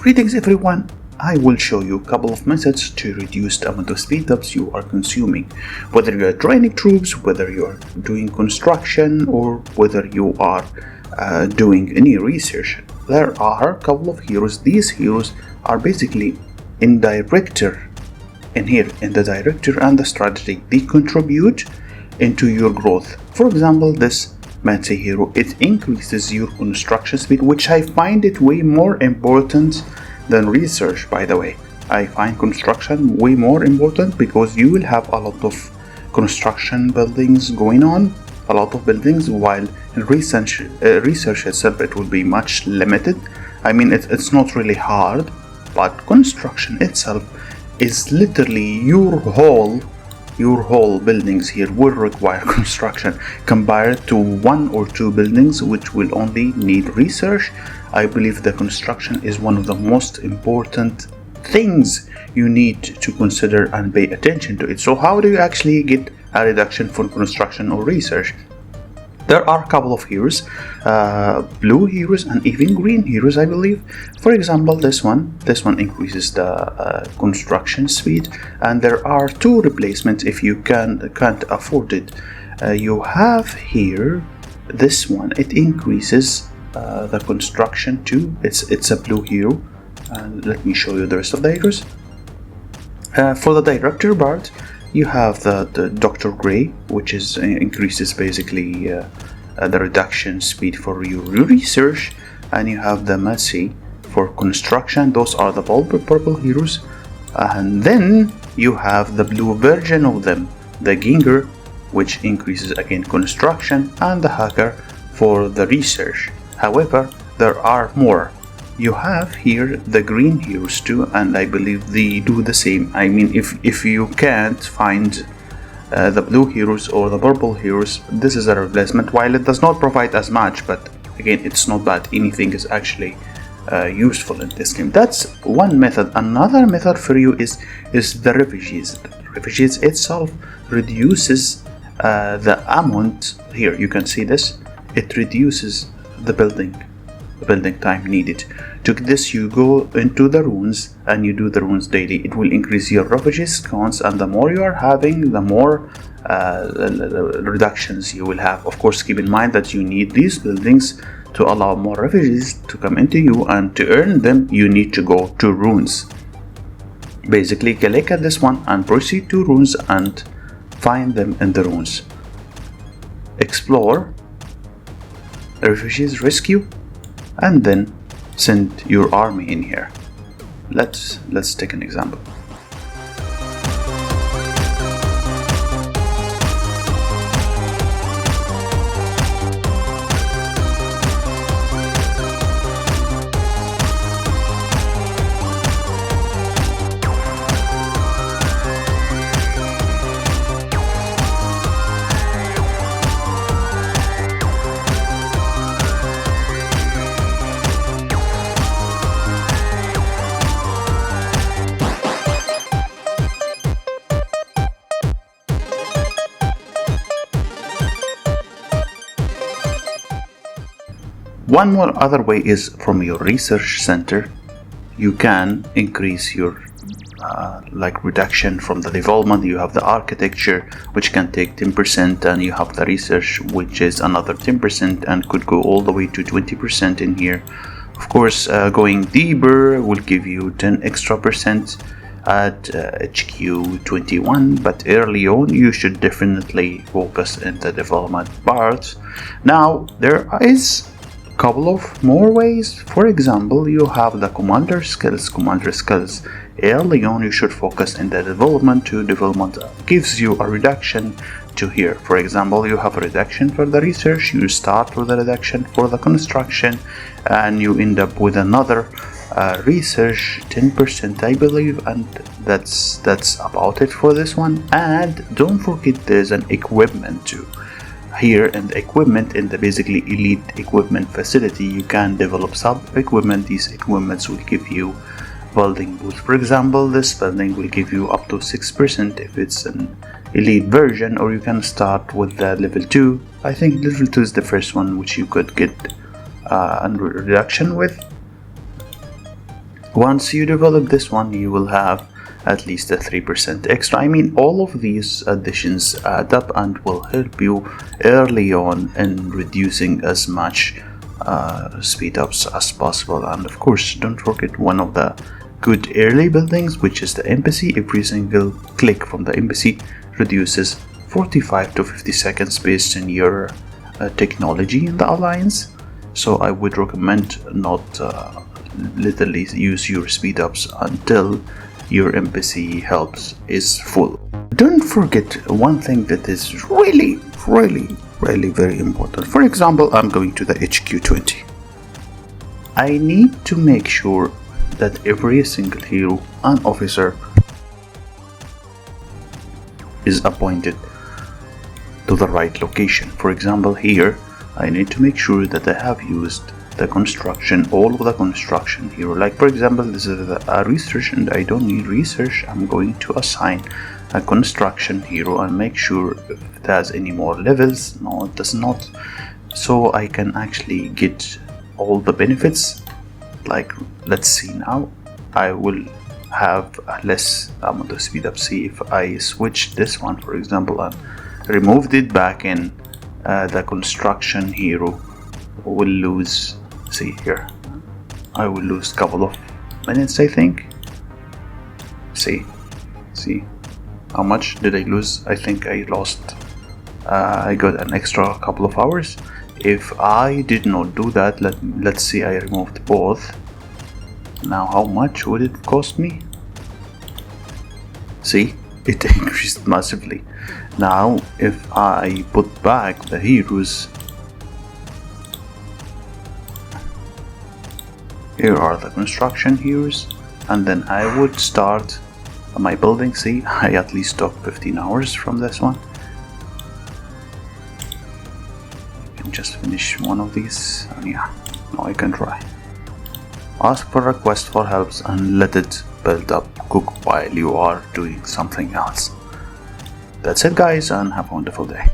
Greetings everyone, I will show you a couple of methods to reduce the amount of speedups you are consuming. Whether you are training troops, whether you are doing construction, or whether you are doing any research. There are a couple of heroes. These heroes are basically in the director and the strategy. They contribute into your growth. For example, this Matse hero, it increases your construction speed, which I find it way more important than research, by the way. I find construction way more important because you will have a lot of construction buildings going on, a lot of buildings, while in research itself it will be much limited. I mean, it's not really hard, but construction itself is literally your whole buildings here will require construction compared to one or two buildings which will only need research. I believe the construction is one of the most important things you need to consider and pay attention to it. So how do you actually get a reduction for construction or research? There are a couple of heroes, blue heroes and even green heroes, I believe. For example, this one increases the construction speed, and there are two replacements if you can't afford it. You have here this one. It increases the construction too. It's a blue hero, and let me show you the rest of the heroes. For the director part, you have the Dr. Gray, which is increases basically the reduction speed for your research, and you have the Matse for construction. Those are the purple heroes, and then you have the blue version of them, the Ginger, which increases again construction, and the Hacker for the research. However, there are more. You have here the green heroes too, and I believe they do the same. I mean, if you can't find the blue heroes or the purple heroes, this is a replacement. While it does not provide as much, but again, it's not bad. Anything is actually useful in this game. That's one method. Another method for you is the refugees. Refugees itself reduces the amount. Here you can see this. It reduces the building time needed. To this, you go into the runes and you do the runes daily. It will increase your refugees counts, and the more you are having, the more reductions you will have. Of course, keep in mind that you need these buildings to allow more refugees to come into you, and to earn them you need to go to runes. Basically, click at this one and proceed to runes and find them in the runes. Explore, refugees rescue, and then send your army in here. Let's take an example. One more other way is from your research center. You can increase your reduction from the development. You have the architecture, which can take 10%, and you have the research, which is another 10% and could go all the way to 20% in here. Of course, going deeper will give you 10 extra percent at HQ 21, but early on you should definitely focus in the development part. Now there is couple of more ways. For example, you have the commander skills. Early on you should focus in the development. Development gives you a reduction to here. For example, you have a reduction for the research, you start with a reduction for the construction, and you end up with another research 10%, I believe, and that's about it for this one. And don't forget there's an equipment too. Here in the equipment, in the basically elite equipment facility, you can develop sub equipment. These equipments will give you building boost. For example, this building will give you up to 6% if it's an elite version, or you can start with the level 2. I think level 2 is the first one which you could get a reduction with. Once you develop this one, you will have at least a 3% extra. I mean, all of these additions add up and will help you early on in reducing as much speed ups as possible. And of course, don't forget one of the good early buildings, which is the embassy. Every single click from the embassy reduces 45 to 50 seconds based on your technology in the alliance. So I would recommend not literally use your speed ups until your embassy helps is full. Don't forget one thing that is really very important. For example, I'm going to the HQ20. I need to make sure that every single hero and officer is appointed to the right location. For example, here I need to make sure that I have used the construction, all of the construction hero. Like for example, this is a research and I don't need research. I'm going to assign a construction hero and make sure if it has any more levels. No, it does not. So I can actually get all the benefits. Like let's see now, I will have a less amount of speed up. See if I switch this one, for example, and removed it back in, the construction hero will lose, see here, I will lose a couple of minutes, I think. See how much did I lose? I think I lost, I got an extra couple of hours. If I did not do that, let's see, I removed both. Now how much would it cost me? See, it increased massively. Now if I put back the heroes, here are the construction heroes, and then I would start my building. See, I at least took 15 hours from this one. I can just finish one of these, and yeah, now I can try. Ask for request for helps and let it build up, cook while you are doing something else. That's it guys, and have a wonderful day.